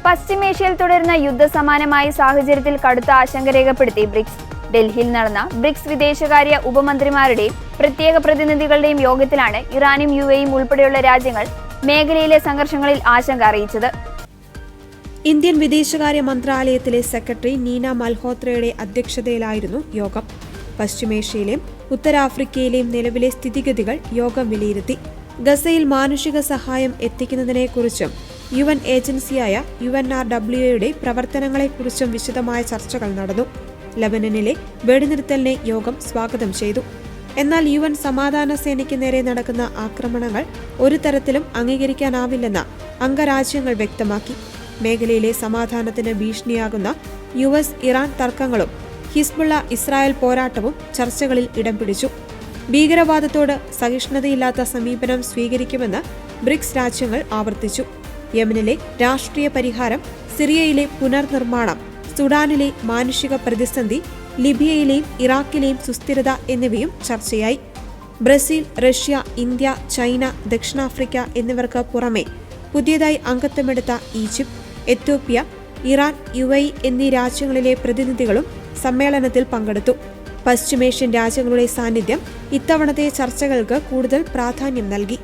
പശ്ചിമേഷ്യയിൽ തുടരുന്ന യുദ്ധസമാനമായ സാഹചര്യത്തിൽ കടുത്ത ആശങ്ക രേഖപ്പെടുത്തി ബ്രിക്സ്. ഡൽഹിയിൽ നടന്ന ബ്രിക്സ് വിദേശകാര്യ ഉപമന്ത്രിമാരുടെയും പ്രത്യേക പ്രതിനിധികളുടെയും യോഗത്തിലാണ് ഇറാനും യുഎഇയും ഉൾപ്പെടെയുള്ള രാജ്യങ്ങൾ മേഖലയിലെ സംഘർഷങ്ങളിൽ ആശങ്ക അറിയിച്ചത്. ഇന്ത്യൻ വിദേശകാര്യ മന്ത്രാലയത്തിലെ സെക്രട്ടറി നീന മൽഹോത്രയുടെ അധ്യക്ഷതയിലായിരുന്നു യോഗം. പശ്ചിമേഷ്യയിലെയും ഉത്തരാഫ്രിക്കയിലെയും നിലവിലെ സ്ഥിതിഗതികൾ യോഗം വിലയിരുത്തി. ഗസയിൽ മാനുഷിക സഹായം എത്തിക്കുന്നതിനെക്കുറിച്ചും UN ഏജൻസിയായ UNRWAയുടെ പ്രവർത്തനങ്ങളെക്കുറിച്ചും വിശദമായ ചർച്ചകൾ നടന്നു. ലബനനിലെ വെടിനിർത്തലിനെ യോഗം സ്വാഗതം ചെയ്തു. എന്നാൽ UN സമാധാന സേനയ്ക്ക് നേരെ നടക്കുന്ന ആക്രമണങ്ങൾ ഒരു തരത്തിലും അംഗീകരിക്കാനാവില്ലെന്ന് അംഗരാജ്യങ്ങൾ വ്യക്തമാക്കി. മേഖലയിലെ സമാധാനത്തിന് ഭീഷണിയാകുന്ന US ഇറാൻ തർക്കങ്ങളും ഹിസ്ബുള്ള ഇസ്രായേൽ പോരാട്ടവും ചർച്ചകളിൽ ഇടം പിടിച്ചു. ഭീകരവാദത്തോട് സഹിഷ്ണുതയില്ലാത്ത സമീപനം സ്വീകരിക്കുമെന്ന് ബ്രിക്സ് രാജ്യങ്ങൾ ആവർത്തിച്ചു. യമനിലെ രാഷ്ട്രീയ പരിഹാരം, സിറിയയിലെ പുനർനിർമ്മാണം, സുഡാനിലെ മാനുഷിക പ്രതിസന്ധി, ലിബിയയിലെയും ഇറാഖിലെയും സുസ്ഥിരത എന്നിവയും ചർച്ചയായി. ബ്രസീൽ, റഷ്യ, ഇന്ത്യ, ചൈന, ദക്ഷിണാഫ്രിക്ക എന്നിവർക്ക് പുറമെ പുതിയതായി അംഗത്വമെടുത്ത ഈജിപ്ത്, എത്യോപ്യ, ഇറാൻ, UAE എന്നീ രാജ്യങ്ങളിലെ പ്രതിനിധികളും സമ്മേളനത്തിൽ പങ്കെടുത്തു. പശ്ചിമേഷ്യൻ രാജ്യങ്ങളുടെ സാന്നിധ്യം ഇത്തവണത്തെ ചർച്ചകൾക്ക് കൂടുതൽ പ്രാധാന്യം നൽകി.